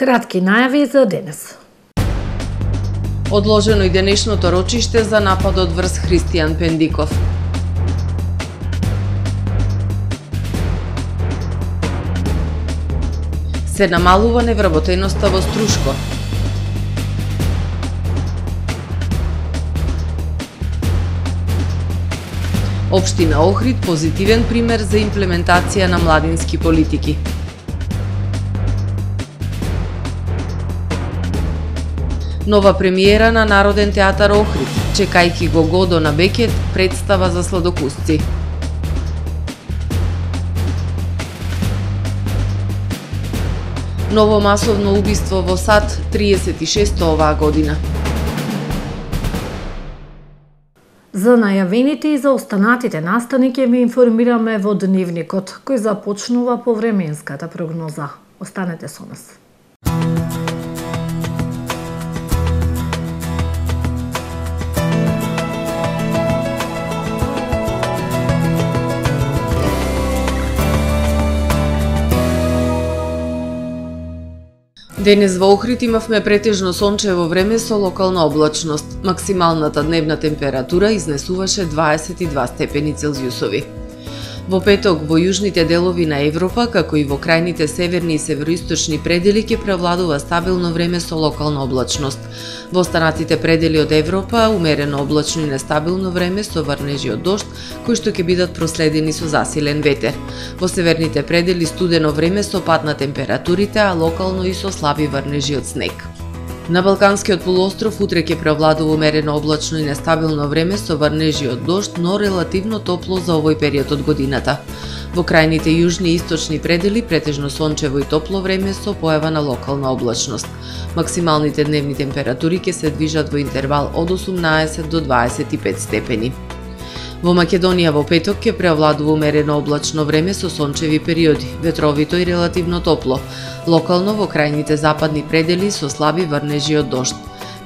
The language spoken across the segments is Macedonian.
Кратки најави за денес. Одложено и денешното рочиште за нападот врз Христијан Пендиков. Се намалува невработеноста во Струшко. Општина Охрид позитивен пример за имплементација на младински политики. Нова премиера на Народен театар Охрид, чекајќи го Годо на Бекет, представа за сладокусци. Ново масовно убиство во САД, 36-то оваа година. За најавените и за останатите настани ќе ви информираме во Дневникот, кој започнува по временската прогноза. Останете со нас. Денес во Охрид имавме претежно сончево време со локална облачност. Максималната дневна температура изнесуваше 22 степени Целзиусови. Во петок во јужните делови на Европа, како и во крајните северни и североисточни предели ќе превладува стабилно време со локална облачност. Во останатите предели од Европа умерено облачно и нестабилно време со врнежи од дожд, кои што ќе бидат проследени со засилен ветер. Во северните предели студено време со пад на температурите, а локално и со слаби врнежи од снег. На Балканскиот полуостров утре ќе превладува умерено облачно и нестабилно време со врнежи од дожд, но релативно топло за овој период од годината. Во крајните јужни и источни предели претежно сончево и топло време со појава на локална облачност. Максималните дневни температури ќе се движат во интервал од 18 до 25 степени. Во Македонија во петок ќе преовладува умерено облачно време со сончеви периоди, ветровито и релативно топло. Локално во крајните западни предели со слаби врнежи од дожд.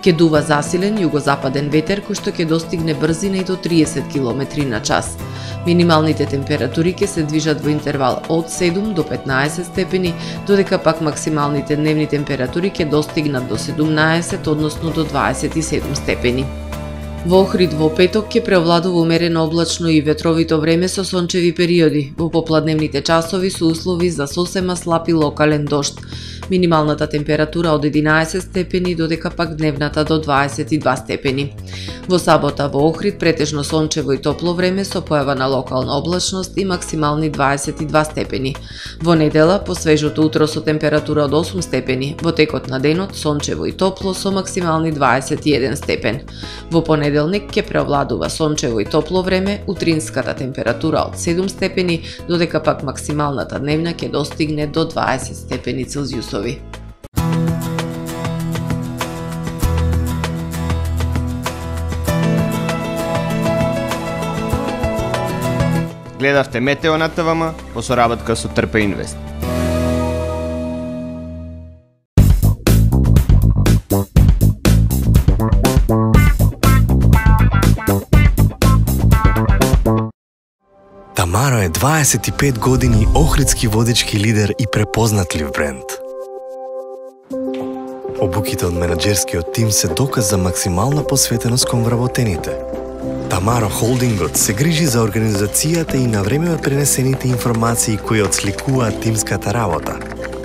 Ќе дува засилен југозападен ветер кој што ќе достигне брзина и до 30 км на час. Минималните температури ќе се движат во интервал од 7 до 15 степени, додека пак максималните дневни температури ќе достигнат до 17, односно до 27 степени. Во Охрид во петок ќе преовладува умерено облачно и ветровито време со сончеви периоди. Во попладневните часови се услови за сосема слаб и локален дожд. Минималната температура од 11 степени, додека пак дневната до 22 степени. Во сабота во Охрид претежно сончево и топло време со појава на локална облачност и максимални 22 степени. Во недела по свежото утро со температура од 8 степени, во текот на денот сончево и топло со максимални 21 степен. Во понеделник ќе преовладува сончево и топло време, утринската температура од 7 степени, додека пак максималната дневна ќе достигне до 20 степени Целзиусови. Гледавте Метео на ТВМ по соработка со Трпа Инвест. Тамаро е 25 години охридски водички лидер и препознатлив бренд. Обуките од менаџерскиот тим се доказ за максимална посветеност кон вработените. Тамаро Холдингот се грижи за организацијата и на време пренесените информации кои отсликуваат тимската работа.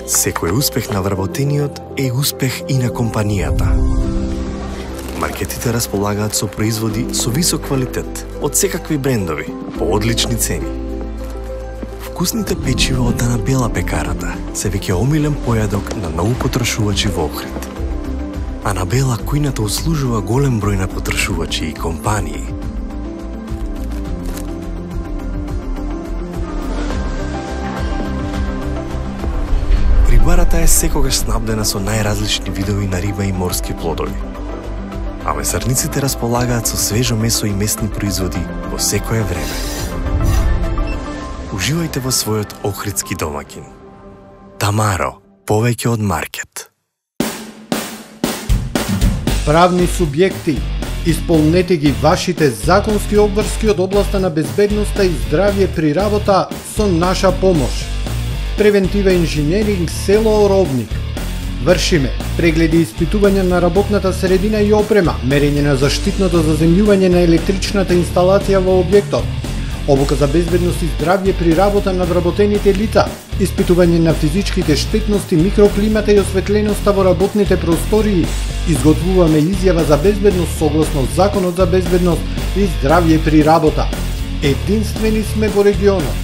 Секој успех на вработениот е успех и на компанијата. Маркетите располагаат со производи со висок квалитет од секакви брендови по одлични цени. Вкусните печива од Анабела пекарата се веќе омилен појадок на многу потрошувачи во Охрид. Анабела кујната услужува голем број на потрошувачи и компании. Рибарата е секогаш снабдена со најразлични видови на риба и морски плодови. А месарниците располагаат со свежо месо и месни производи во секое време. Уживајте во својот охридски домаќин. Тамаро, повеќе од маркет. Правни субјекти, исполнете ги вашите законски обврски од областа на безбедноста и здравје при работа со наша помош. Превентива инженеринг село Оробник. Вршиме прегледи и испитувања на работната средина и опрема, мерење на заштитното заземјување на електричната инсталација во објектот, обука за безбедност и здравје при работа на вработените лица, испитување на физичките штетности, микроклимата и осветленоста во работните простории. Изготвуваме изјава за безбедност согласно Законот за безбедност и здравје при работа. Единствени сме во регионот.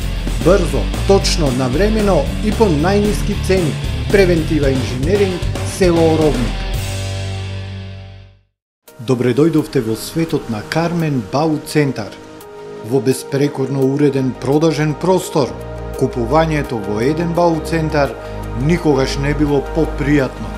Брзо, точно, навремено и по најниски цени. Превентива инженеринг, село Оровник. Добре дојдовте во светот на Кармен Бау Центар. Во беспрекорно уреден продажен простор, купувањето во еден Бау Центар никогаш не било попријатно.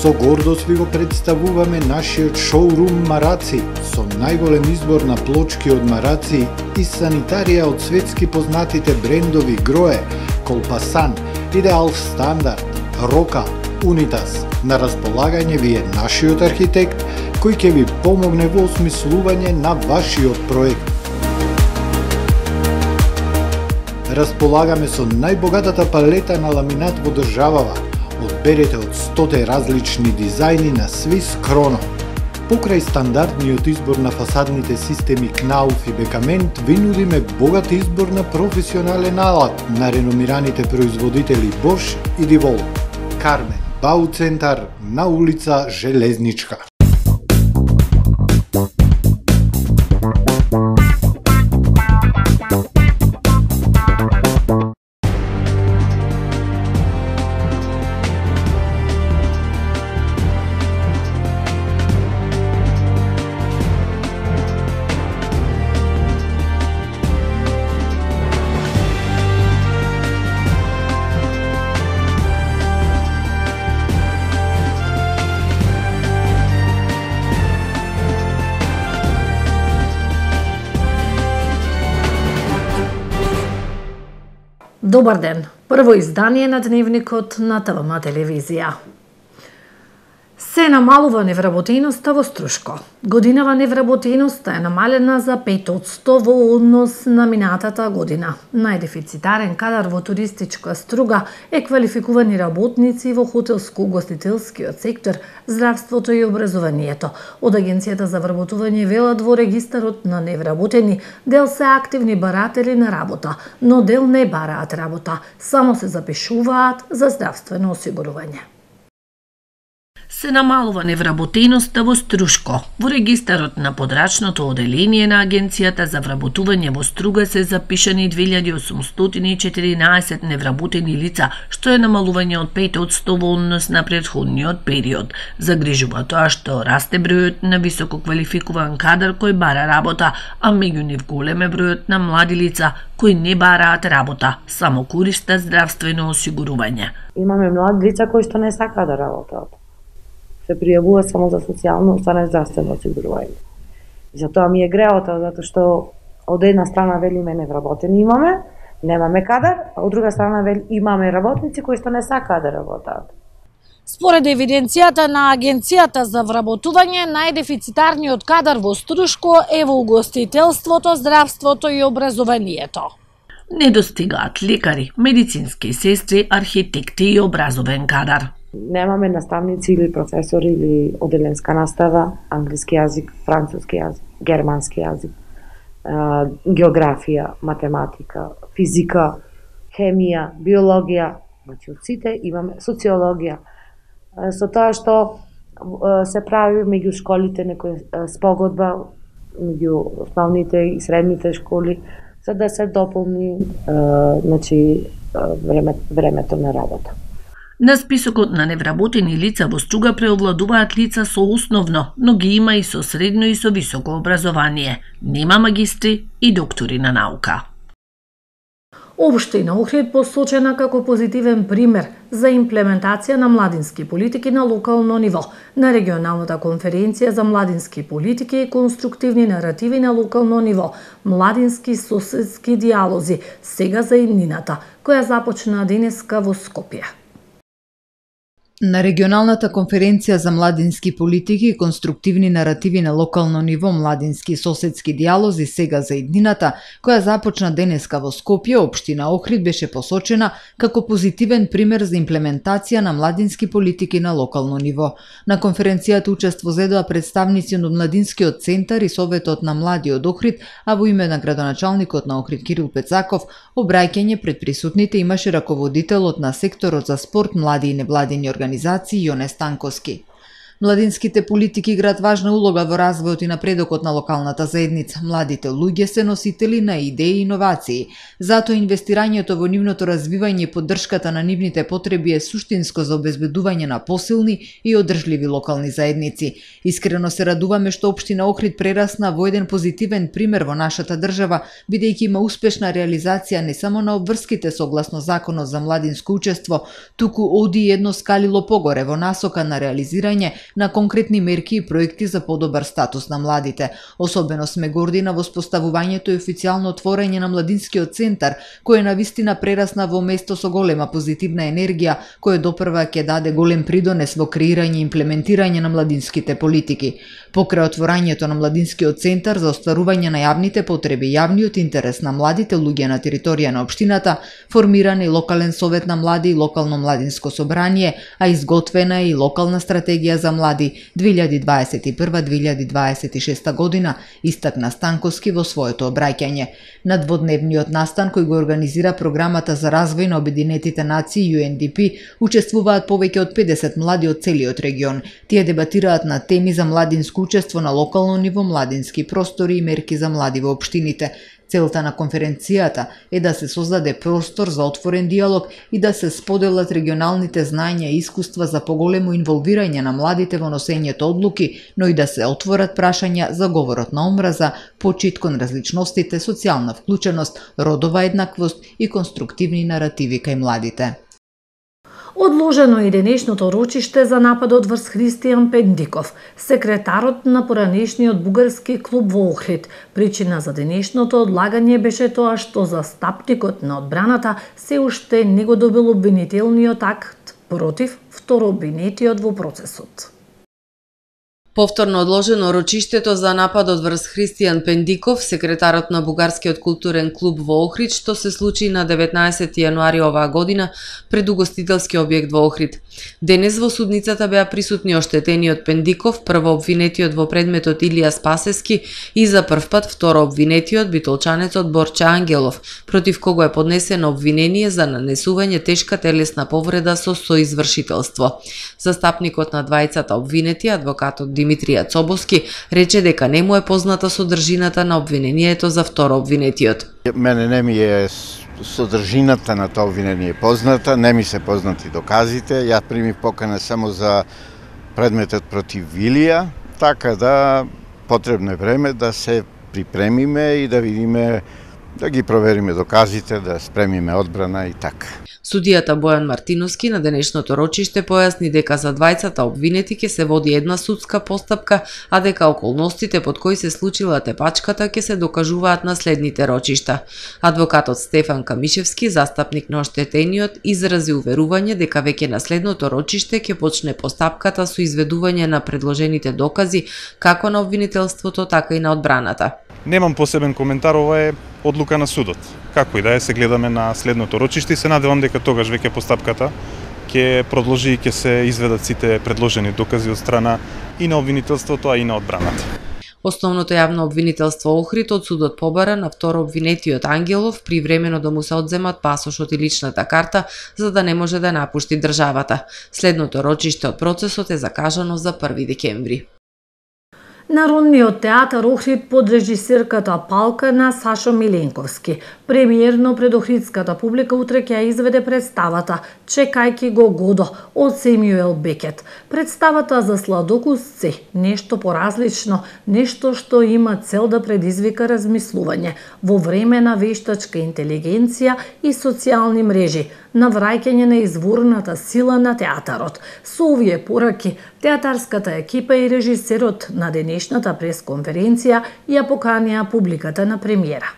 Со гордост ви го представуваме нашиот шоурум Мараци, со најголем избор на плочки од Мараци и санитарија од светски познатите брендови Грое, Колпасан, Идеал Стандард, Рока, Унитас. На располагање ви е нашиот архитект, кој ќе ви помогне во осмислување на вашиот проект. Располагаме со најбогатата палета на ламинат во државава. Одберете од 100 различни дизајни на Свис Кроно. Покрај стандардниот избор на фасадните системи Кнауф и Бекамент, ви нудиме богат избор на професионален алат на реномираните производители Бош и Дивол. Кармен Бау Центар на улица Железничка. Добар ден! Прво издание на дневникот на ТВМ телевизија. Се намалува невработеноста во Струшко. Годинава невработеноста е намалена за 5% во однос на минатата година. Најдефицитарен кадар во туристичка струга е квалификувани работници во хотелско-угостителскиот сектор, здравството и образованието. Од Агенцијата за вработување велат во регистарот на невработени дел се активни баратели на работа, но дел не бараат работа, само се запишуваат за здравствено осигурување. Се намалува невработеноста во Струшко. Во регистарот на подрачното оделение на Агенцијата за вработување во Струга се запишани 2814 невработени лица, што е намалување од 5% во однос на претходниот период. Загрижува тоа што расте бројот на високо квалификуван кадар кој бара работа, а меѓу нив голем е бројот на млади лица кои не бараат работа, само користат здравствено осигурување. Имаме млади лица кои што не сакаат да работат. Се пријавува само за социјално, остане здравствено осигурување. И затоа ми е греото, затоа што од една страна велиме невработени имаме, немаме кадар, а од друга страна имаме работници кои што не сакаат да работат. Според евиденцијата на Агенцијата за вработување, најдефицитарниот кадар во Струшко е во угостителството, здравството и образованието. Недостигаат лекари, медицински сестри, архитекти и образовен кадар. Немаме наставници или професори или оделенска настава, англиски јазик, француски јазик, германски јазик, географија, математика, физика, хемија, биологија, значи од сите имаме социологија. Со тоа што се прави меѓу школите некоја спогодба меѓу основните и средните школи за да се дополни значи времето на работа. На списокот на невработени лица во Струга преовладуваат лица со основно, но ги има и со средно и со високо образование. Нема магистри и доктори на наука. Општина Охрид посочена како позитивен пример за имплементација на младински политики на локално ниво. На регионалната конференција за младински политики и конструктивни наративи на локално ниво, младински соседски диалози, сега за иднината, која започна денеска во Скопје. На регионалната конференција за младински политики и конструктивни наративи на локално ниво младински и соседски диалози сега за иднината, која започна денеска во Скопје, општина Охрид беше посочена како позитивен пример за имплементација на младински политики на локално ниво. На конференцијата учество зедоа представници од Младинскиот центар и Советот на млади од Охрид, а во име на градоначалникот на Охрид Кирил Пецаков, обраќање пред присутните имаше раководителот на секторот за спорт, млади и невладини организации Јоне Станковски. Младинските политики играат важна улога во развојот и напредокот на локалната заедница. Младите луѓе се носители на идеи и иновации. Затоа инвестирањето во нивното развивање и поддршката на нивните потреби е суштинско за обезбедување на посилни и одржливи локални заедници. Искрено се радуваме што општина Охрид прерасна во еден позитивен пример во нашата држава, бидејќи има успешна реализација не само на обврските согласно Законот за младинско учество, туку оди едно скалило погоре во насока на реализирање на конкретни мерки и проекти за подобар статус на младите. Особено сме горди на воспоставувањето и официјално отворање на Младинскиот центар, кој навистина прерасна во место со голема позитивна енергија, кој допрва ќе даде голем придонес во креирање и имплементирање на младинските политики. Покрај отворањето на Младинскиот центар за остварување на јавните потреби и јавниот интерес на младите луѓе на територија на општината, формиран и локален совет на млади и локално младинско собрание, а изготвена и локална стратегија за млади 2021-2026 година, истакна Станковски во своето обраќање. На дводневниот настан кој го организира програмата за развој на Обединетите нации UNDP учествуваат повеќе од 50 млади од целиот регион. Тие дебатираат на теми за младинско учество на локално ниво, младински простори и мерки за млади во општините. Целта на конференцијата е да се создаде простор за отворен диалог и да се споделат регионалните знаења и искуства за поголемо инволвирање на младите во носењето одлуки, но и да се отворат прашања за говорот на омраза, почит кон различностите, социјална вклученост, родова еднаквост и конструктивни наративи кај младите. Одложено е денешното рочиште за нападот врз Христијан Пендиков, секретарот на поранешниот бугарски клуб во Охрид. Причина за денешното одлагање беше тоа што застапникот на одбраната се уште не го добил обвинителниот акт против второобвинетиот во процесот. Повторно одложено рочиштето за нападот врз Христијан Пендиков, секретарот на Бугарскиот културен клуб во Охрид, што се случи на 19 јануари оваа година пред угостителски објект во Охрид. Денес во судницата беа присутни оштетениот Пендиков, прво обвинетиот во предметот Илија Спасевски и за прв пат второ обвинетиот битолчанецот Борче Ангелов, против кого е поднесено обвинение за нанесување тешка телесна повреда со соизвршителство. Застапникот на двајцата обвинети, адвокатот Димитрија Цобоски, рече дека не му е позната содржината на обвинението за второ обвинетиот. Мене не ми е содржината на тоа обвинение позната, не ми се познати доказите. Ја примив покана само за предметот против Илија, така да потребно е време да се припремиме и да видиме, да ги провериме доказите, да спремиме одбрана и така. Судијата Бојан Мартиновски на денешното рочиште појасни дека за двајцата обвинети ќе се води една судска постапка, а дека околностите под кои се случила тепачката ќе се докажуваат на следните рочишта. Адвокатот Стефан Камишевски, застапник на оштетениот, изрази уверување дека веќе на следното рочиште ќе почне постапката со изведување на предложените докази како на обвинителството, така и на одбраната. Немам посебен коментар, ова е одлука на судот. Како и да е, се гледаме на следното рочиште и се надевам дека тогаш веќе постапката ќе продолжи и ќе се изведат сите предложени докази од страна и на обвинителството, а и на одбраната. Основното јавно обвинителство Охрид од судот побара на второ обвинетиот Ангелов привремено да му се одземат пасошот и личната карта за да не може да напушти државата. Следното рочиште од процесот е закажано за 1 декември. Народниот театар Охрид под режисерката Палка на Сашо Миленковски премиерно пред охридската публика утре ќе изведе представата Чекајки го Годо од Семјуел Бекет. Представата за сладокусци, нешто поразлично, нешто што има цел да предизвика размислување во време на вештачка интелигенција и социјални мрежи, на враќање на изворната сила на театарот. Со овие пораки, театарската екипа и режисерот на денешната пресконференција ја поканија публиката на премиера.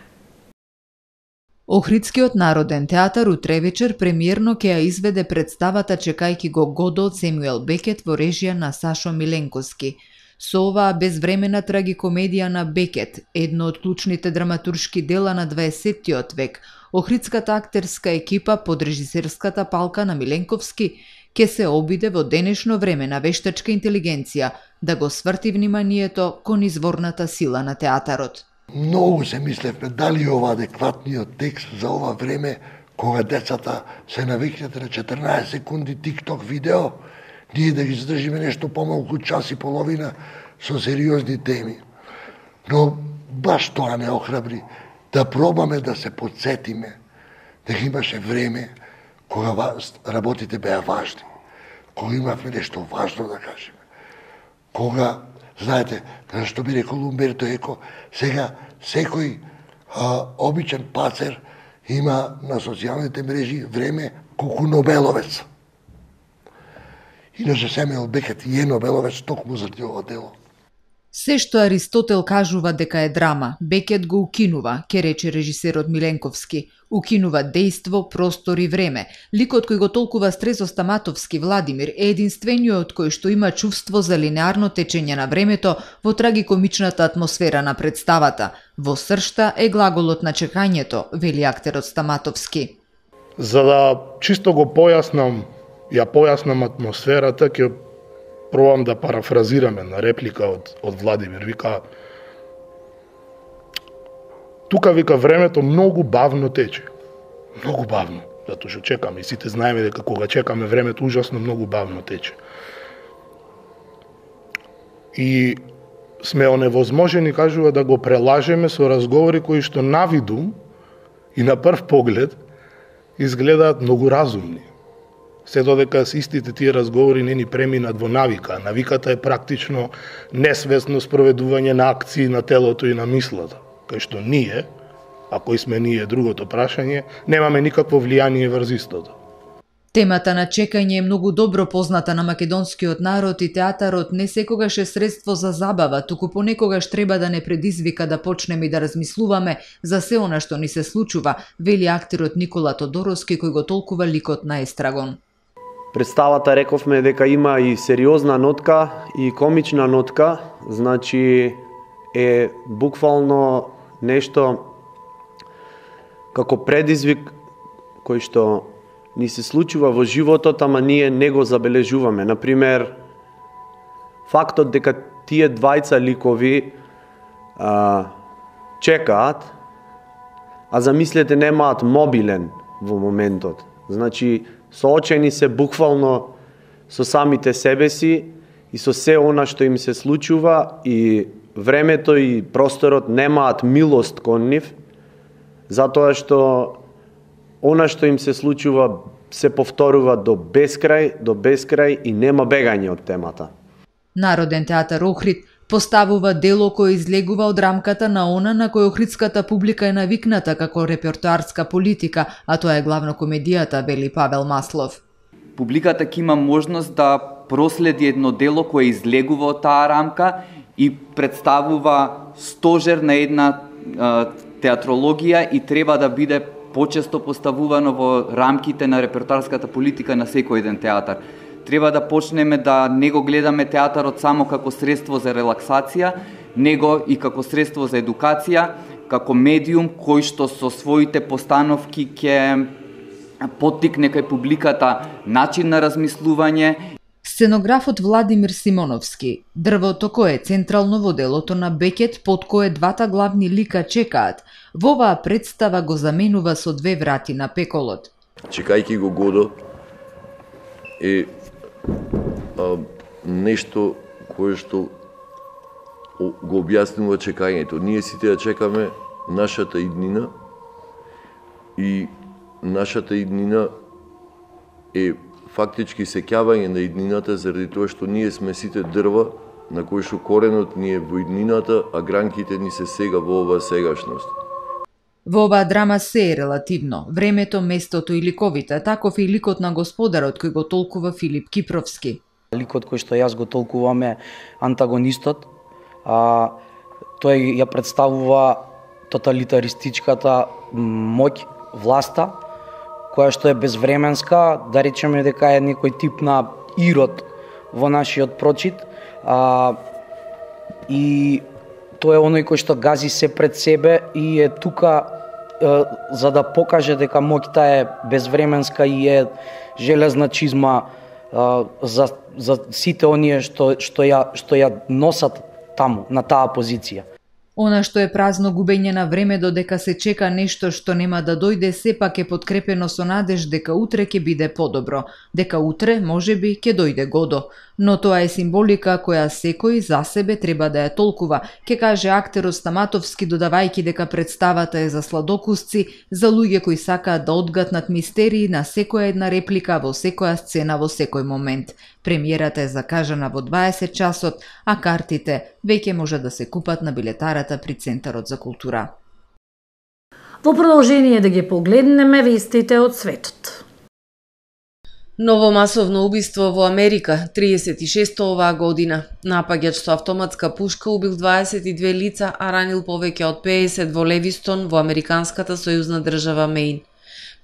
Охридскиот народен театар утре вечер премиерно ќе ја изведе представата Чекајки го Годо од Семуел Бекет во режија на Сашо Миленковски. Со оваа безвремена трагикомедија на Бекет, едно од клучните драматуршки дела на 20-тиот век, охридската актерска екипа под режисерската палка на Миленковски ќе се обиде во денешно време на вештачка интелигенција да го сврти вниманието кон изворната сила на театарот. Многу се мислевме дали ова адекватниот текст за ова време, кога децата се навикнете на 14 секунди TikTok видео, ние да ги задржиме нешто помалку час и половина со сериозни теми. Но баш тоа не охрабри да пробаме да се подсетиме дека имаше време кога работите беа важни, кога имавме нешто важно да кажеме, кога, знаете, што би рекол Умберто Еко, сега секој обичен пацер има на социјалните мрежи време колку Нобеловец. Иначе Семуел Бекет е Нобеловец токму заради ова дело. Се што Аристотел кажува дека е драма, Бекет го укинува, ке рече режисерот Миленковски. Укинува дејство, простор и време. Ликот кој го толкува Стрезо Стаматовски Владимир е единствениот кој што има чувство за линеарно течење на времето во трагикомичната атмосфера на представата. Во сршта е глаголот на чекањето, вели актерот Стаматовски. За да чисто го појаснам атмосферата, ќе пробам да парафразираме на реплика од Владимир. Вика, тука вика времето многу бавно тече. Многу бавно, затоа што чекаме. И сите знаеме дека кога чекаме времето ужасно многу бавно тече. И сме оневозможени, кажува, да го прелажеме со разговори кои што на виду и на прв поглед изгледаат многу разумни. Се додека с истите тие разговори не ни преминат во навика. Навиката е практично несвесно спроведување на акции на телото и на мислата, кај што ние, а кои сме ние другото прашање, немаме никакво влијание врз истото. Темата на чекање е многу добро позната на македонскиот народ и театарот не секогаш е средство за забава, туку понекогаш треба да не предизвика да почнеме и да размислуваме за се она што ни се случува, вели актерот Никола Тодоровски кој го толкува ликот на Естрагон. Представата рековме дека има и сериозна нотка и комична нотка, значи е буквално нешто како предизвик кој што ни се случува во животот, ама ние не го забележуваме. Например, фактот дека тие двајца ликови чекаат, а замислете немаат мобилен во моментот. Значи, соочени се буквално со самите себе си и со се она што им се случува и времето и просторот немаат милост кон нив, затоа што она што им се случува се повторува до бескрај и нема бегање од темата. Народен театар Охрид поставува дело кој излегува од рамката на она на кој охридската публика е навикната како репертоарска политика, а тоа е главно комедијата, вели Павел Маслов. Публиката ќе има можност да проследи едно дело кое излегува од таа рамка и представува стожер на една театрологија и треба да биде почесто поставувано во рамките на репертоарската политика на секој еден театар. Треба да почнеме да не го гледаме театарот само како средство за релаксација, него и како средство за едукација, како медиум кој што со своите постановки ќе поттикне кај публиката начин на размислување. Сценографот Владимир Симоновски. Дрвото кое е централно во делото на Бекет, под кое двата главни лика чекаат, во оваа представа го заменува со две врати на пеколот. Чекајки го Годо е нешто кое што го објаснува чекањето. Ние сите ја чекаме нашата иднина и нашата иднина е фактички сеќавање на иднината заради тоа што ние сме сите дрва на кој што коренот ни е во иднината, а гранките ни се сега во оваа сегашност. Во оваа драма се е релативно. Времето, местото и ликовите, таков и ликот на господарот кој го толкува Филип Кипровски. Ликот кој што јас го толкувам е антагонистот. Тој ја представува тоталитаристичката моќ власта, која што е безвременска, да речеме дека е некој тип на ирод во нашиот прочит, и тој е оној кој што гази се пред себе и е тука за да покаже дека моќта е безвременска и е железна чизма за сите оние што ја носат таму, на таа позиција. Она што е празно губење на време додека се чека нешто што нема да дојде, сепак е подкрепено со надеж дека утре ќе биде подобро, дека утре можеби ќе дојде годо. Но тоа е символика која секој за себе треба да ја толкува, ќе каже актерот Стаматовски, додавајќи дека представата е за сладокусци, за луѓе кои сакаат да одгатнат мистерии на секоја една реплика во секоја сцена во секој момент. Премиерата е закажана во 20 часот, а картите веќе може да се купат на билетарата при Центарот за култура. Во продолжение да ги погледнеме вестите од светот. Ново масовно убиство во Америка, 36-то оваа година. Напаѓач со автоматска пушка убил 22 лица, а ранил повеќе од 50 во Левистон, во американската сојузна држава Мејн.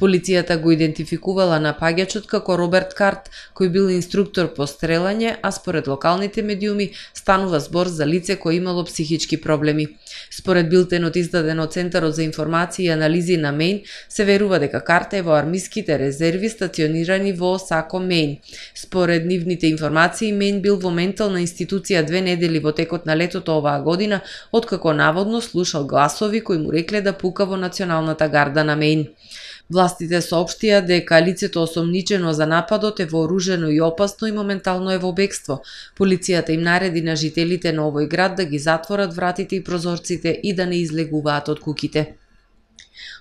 Полицијата го идентификувала напаѓачот како Роберт Карт, кој бил инструктор по стрелање, а според локалните медиуми станува збор за лице кое имало психички проблеми. Според билтенот издаден од Центарот за информации и анализи на Мејн, се верува дека Карт е во армиските резерви стационирани во Сако, Мејн. Според нивните информации, Мејн бил во ментална институција 2 недели во текот на летото оваа година, откако наводно слушал гласови кои му рекле да пука во Националната гарда на Мејн. Властите соопштија дека лицето осомничено за нападот е вооружено и опасно и моментално е во бегство. Полицијата им нареди на жителите на овој град да ги затворат вратите и прозорците и да не излегуваат од куќите.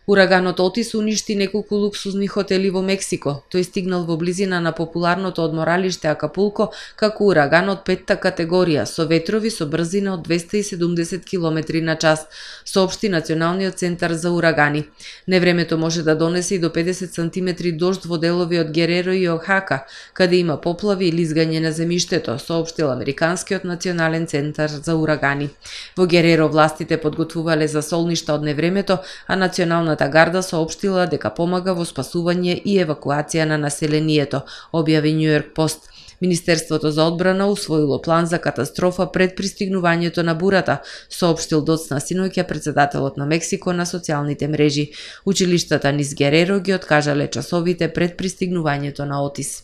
Ураганот Отис уништи неколку луксузни хотели во Мексико. Тој стигнал во близина на популарното одморалиште Акапулко како ураган од 5-та категорија, со ветрови со брзина од 270 км на час, соопшти Националниот центар за урагани. Невремето може да донесе и до 50 см дожд во делови од Гереро и Охака, каде има поплави и лизгање на земјиштето, соопштил Американскиот национален центар за урагани. Во Гереро властите подготвувале за солништа од невремето, а Националната гарда соопштила дека помага во спасување и евакуација на населението, објави Нью Йорк Пост. Министерството за одбрана усвоило план за катастрофа пред пристигнувањето на бурата, соопштил доцна синоќа председателот на Мексико на социјалните мрежи. Училиштата низ Гереро ги откажале часовите пред пристигнувањето на Отис.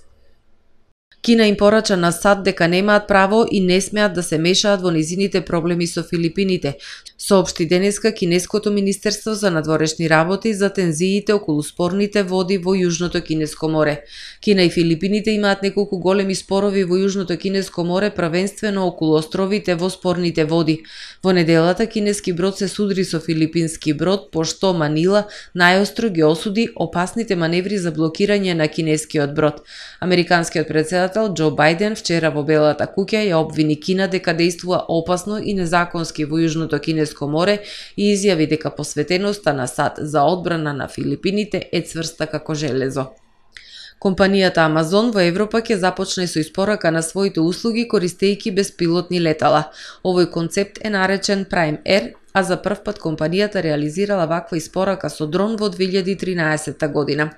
Кина им порача на САД дека немаат право и не смеат да се мешаат во низините проблеми со Филипините, соопшти денеска Кинеското министерство за надворешни работи за тензиите околу спорните води во Јужното Кинеско море. Кина и Филипините имаат неколку големи спорови во Јужното Кинеско море, првенствено околу островите во спорните води. Во неделата кинески брод се судри со филипински брод, пошто Манила најостро ги осуди опасните маневри за блокирање на кинескиот брод. Американскиот председател Џо Бајден вчера во Белата куќа ја обвини Кина дека действува опасно и незаконски во Јужното Кинеско море и изјави дека посветеноста на САД за одбрана на Филипините е цврста како железо. Компанијата Амазон во Европа ќе започне со испорака на своите услуги користејќи беспилотни летала. Овој концепт е наречен Prime Air, а за прв пат компанијата реализирала ваква испорака со дрон во 2013 година.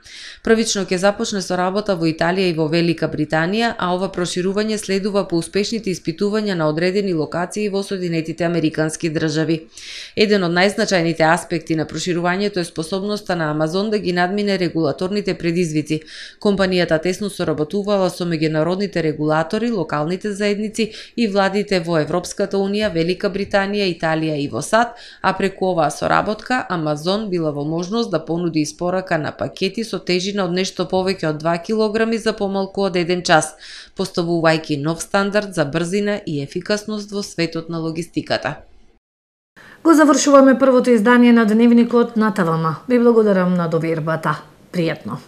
Првично ќе започне со работа во Италија и во Велика Британија, а ова проширување следува по успешните испитувања на одредени локации во Соединетите Американски држави. Еден од најзначајните аспекти на проширувањето е способноста на Амазон да ги надмине регулаторните предизвици. Компанијата тесно соработувала со меѓународните регулатори, локалните заедници и владите во Европската унија, Велика Британија, Италија и во САД, а преку оваа соработка Амазон била во можност да понуди испорака на пакети со тежина од нешто повеќе од 2 килограми за помалку од 1 час, поставувајќи нов стандард за брзина и ефикасност во светот на логистиката. Го завршуваме првото издание на Дневникот на ТВМ. Ви благодарам на довербата. Пријатно.